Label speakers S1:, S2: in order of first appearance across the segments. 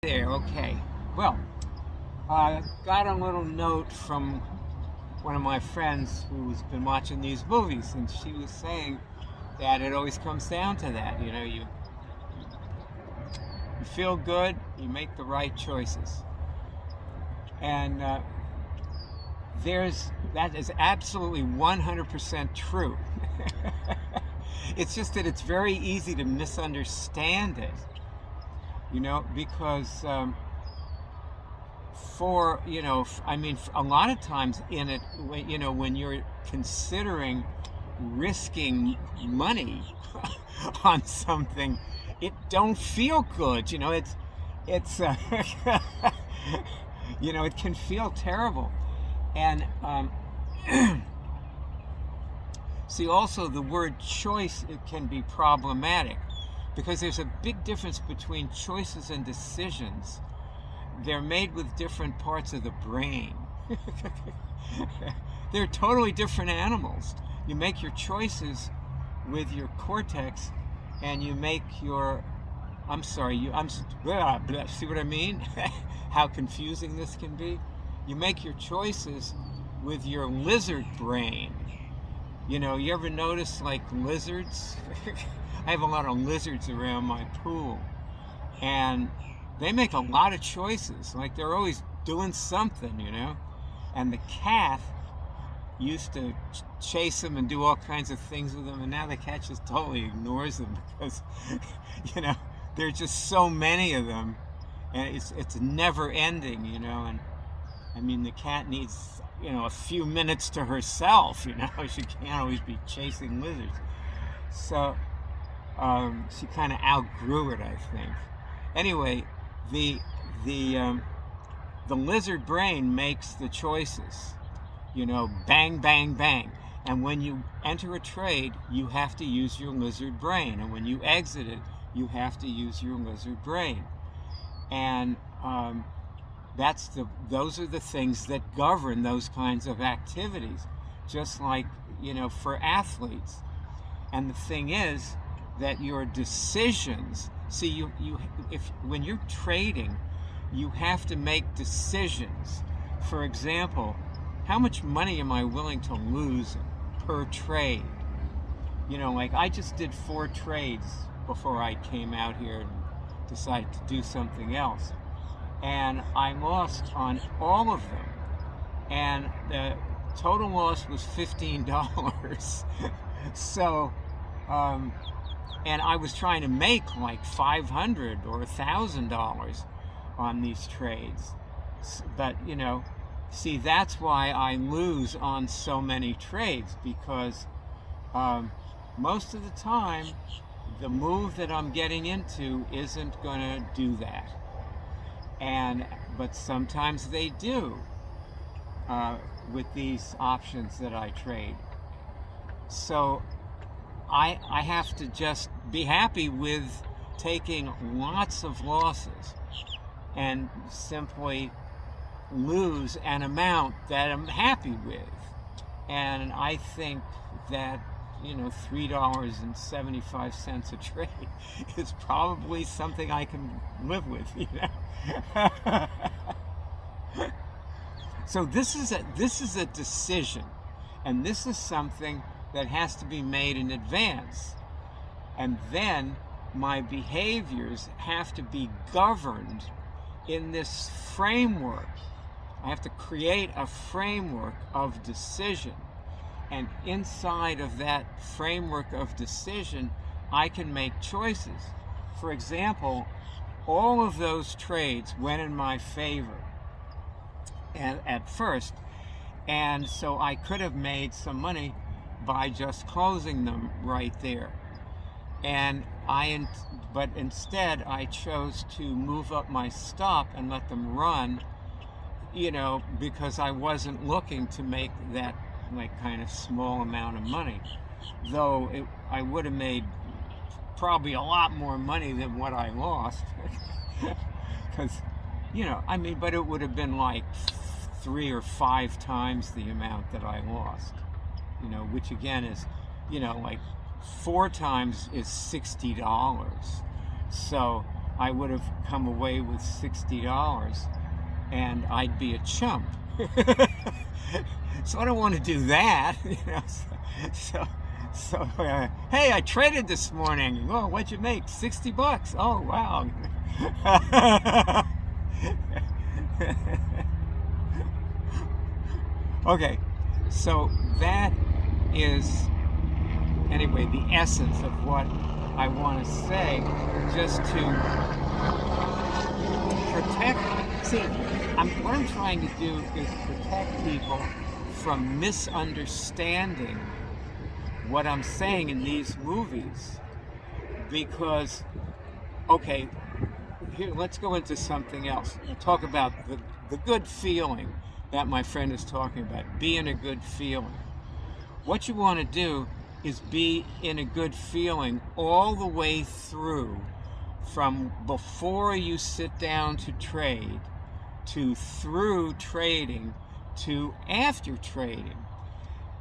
S1: There, okay. Well, got a little note from one of my friends who's been watching these movies, and she was saying that it always comes down to that. You feel good, you make the right choices, and that is absolutely 100% true. It's just that it's very easy to misunderstand it, because a lot of times in it, when you're considering risking money on something, it don't feel good. It's it can feel terrible. And see, also the word choice, it can be problematic because there's a big difference between choices and decisions. They're made with different parts of the brain. They're totally different animals. You make your choices with your cortex, and you make your, I'm sorry, see what I mean? How confusing this can be? You make your choices with your lizard brain. You ever notice like lizards? I have a lot of lizards around my pool, and they make a lot of choices. Like they're always doing something. And the cat used to chase them and do all kinds of things with them, and now the cat just totally ignores them because, you know, there are just so many of them, and it's never ending. And I mean, the cat needs, a few minutes to herself. She can't always be chasing lizards. So she kind of outgrew it, I think. Anyway, the the the lizard brain makes the choices. Bang, bang, bang. And when you enter a trade, you have to use your lizard brain, and when you exit it, you have to use your lizard brain. And those are the things that govern those kinds of activities, just like for athletes. And the thing is that your decisions, see, if when you're trading, you have to make decisions. For example, how much money am I willing to lose per trade? Like I just did 4 trades before I came out here and decided to do something else, and I lost on all of them, and the total loss was $15. So and I was trying to make like $500 or $1,000 on these trades. But see, that's why I lose on so many trades, because most of the time the move that I'm getting into isn't going to do that. But sometimes they do with these options that I trade. So I have to just be happy with taking lots of losses and simply lose an amount that I'm happy with. And I think that $3.75 a trade is probably something I can live with. So this is a decision, and this is something that has to be made in advance. And then my behaviors have to be governed in this framework. I have to create a framework of decision. And inside of that framework of decision, I can make choices. For example, all of those trades went in my favor at first. And so I could have made some money by just closing them right there. But instead I chose to move up my stop and let them run, because I wasn't looking to make that like kind of small amount of money. Though I would have made probably a lot more money than what I lost. Because, but it would have been like 3 or 5 times the amount that I lost. Which again is, like 4 times is $60. So I would have come away with $60 and I'd be a chump. So I don't want to do that, you know. Hey, I traded this morning. Oh, what'd you make? $60. Oh, wow. Okay, so that is, anyway, the essence of what I want to say, just to protect. See, what I'm trying to do is protect people from misunderstanding what I'm saying in these movies. Because, okay, here, let's go into something else. We'll talk about the good feeling that my friend is talking about, being a good feeling. What you want to do is be in a good feeling all the way through, from before you sit down to trade, to through trading, to after trading.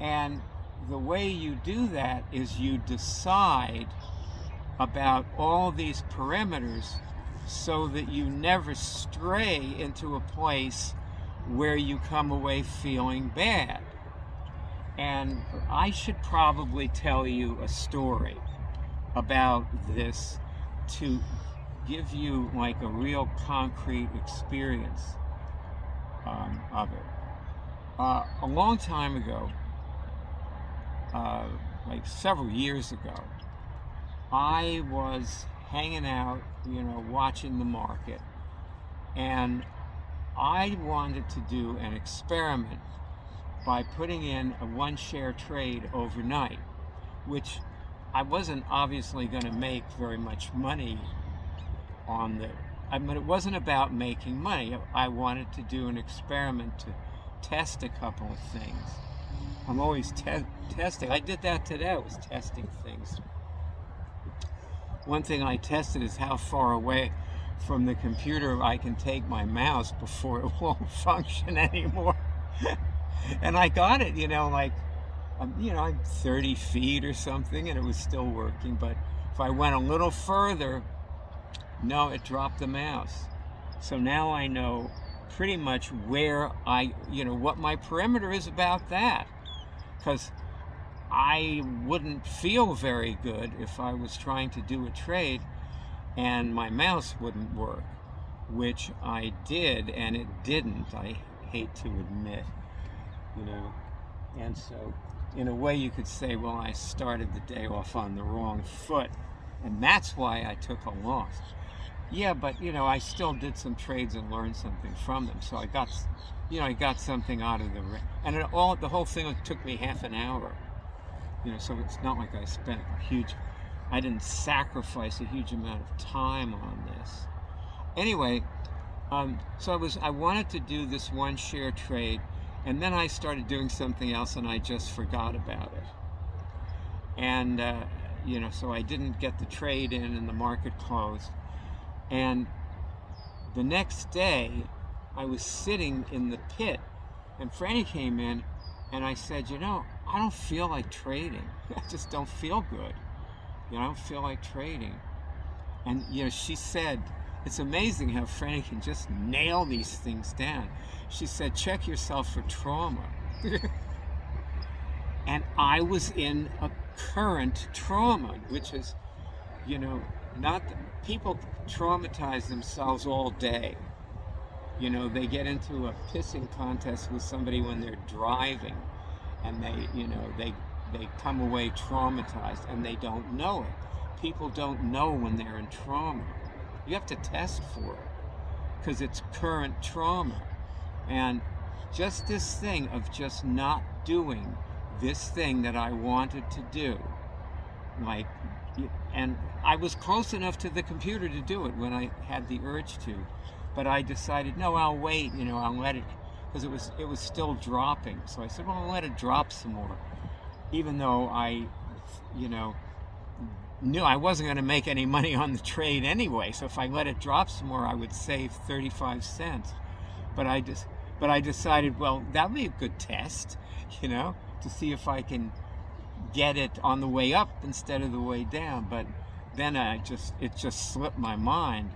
S1: And the way you do that is you decide about all these parameters so that you never stray into a place where you come away feeling bad. And I should probably tell you a story about this to give you like a real concrete experience of it. A long time ago, like several years ago, I was hanging out, you know, watching the market, and I wanted to do an experiment by putting in a one-share trade overnight, which I wasn't obviously going to make very much money on the. I mean, it wasn't about making money. I wanted to do an experiment to test a couple of things. I'm always testing. I did that today. I was testing things. One thing I tested is how far away from the computer I can take my mouse before it won't function anymore. And I got it, you know, like, you know, I'm 30 feet or something, and it was still working. But if I went a little further, no, it dropped the mouse. So now I know pretty much where you know, what my perimeter is about that. Because I wouldn't feel very good if I was trying to do a trade and my mouse wouldn't work, which I did, and it didn't. I hate to admit, you know. And so, in a way, you could say, well, I started the day off on the wrong foot, and that's why I took a loss. Yeah, but, you know, I still did some trades and learned something from them. So I got, you know, I got something out of and the whole thing took me half an hour. You know, so it's not like I spent I didn't sacrifice a huge amount of time on this. Anyway, so I wanted to do this one share trade, and then I started doing something else, and I just forgot about it. And, you know, so I didn't get the trade in, and the market closed. And the next day, I was sitting in the pit, and Franny came in, and I said, you know, I don't feel like trading. I just don't feel good. You know, I don't feel like trading. And, you know, she said, it's amazing how Franny can just nail these things down. She said, check yourself for trauma. And I was in a current trauma, which is, you know, people traumatize themselves all day. You know, they get into a pissing contest with somebody when they're driving, and they come away traumatized, and they don't know it. People don't know when they're in trauma. You have to test for it, because it's current trauma. And just this thing of just not doing this thing that I wanted to do, like, and I was close enough to the computer to do it when I had the urge to, but I decided, no, I'll wait, you know, I'll let it, because it was still dropping. So I said, well, I'll let it drop some more, even though I, you know, knew I wasn't going to make any money on the trade anyway. So if I let it drop some more, I would save 35 cents. But I decided, well, that'd be a good test, you know, to see if I can get it on the way up instead of the way down. But then it just slipped my mind,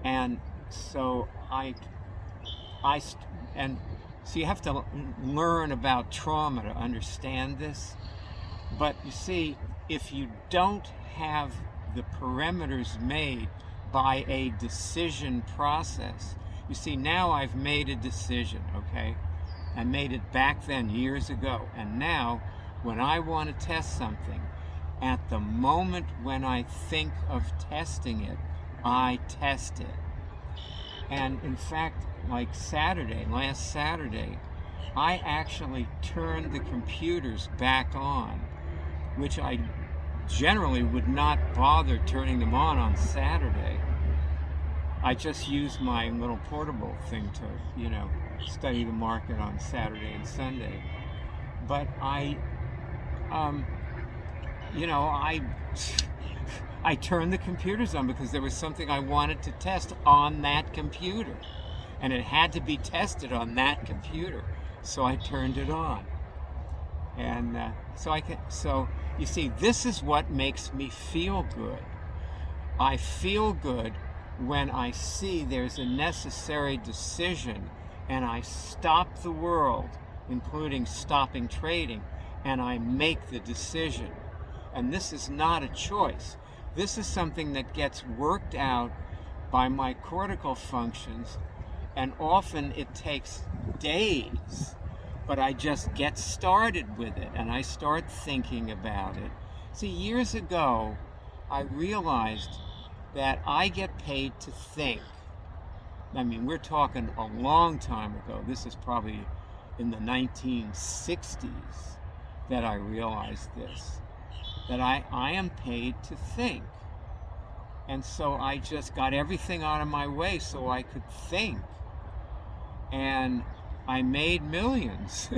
S1: And so I st- and so you have to learn about trauma to understand this. But you see, if you don't have the perimeters made by a decision process, you see, now I've made a decision, okay? I made it back then years ago. And now, when I want to test something, at the moment when I think of testing it, I test it. And in fact, like last Saturday, I actually turned the computers back on, which I generally would not bother turning them on Saturday. I just used my little portable thing to, study the market on Saturday and Sunday. But um, I I turned the computers on because there was something I wanted to test on that computer, and it had to be tested on that computer. So I turned it on, and So you see, this is what makes me feel good. I feel good when I see there's a necessary decision, and I stop the world, including stopping trading, and I make the decision. And this is not a choice. This is something that gets worked out by my cortical functions, and often it takes days, but I just get started with it and I start thinking about it. See, years ago, I realized that I get paid to think. I mean, we're talking a long time ago. This is probably in the 1960s that I realized this, that I am paid to think. And so I just got everything out of my way so I could think. And I made millions.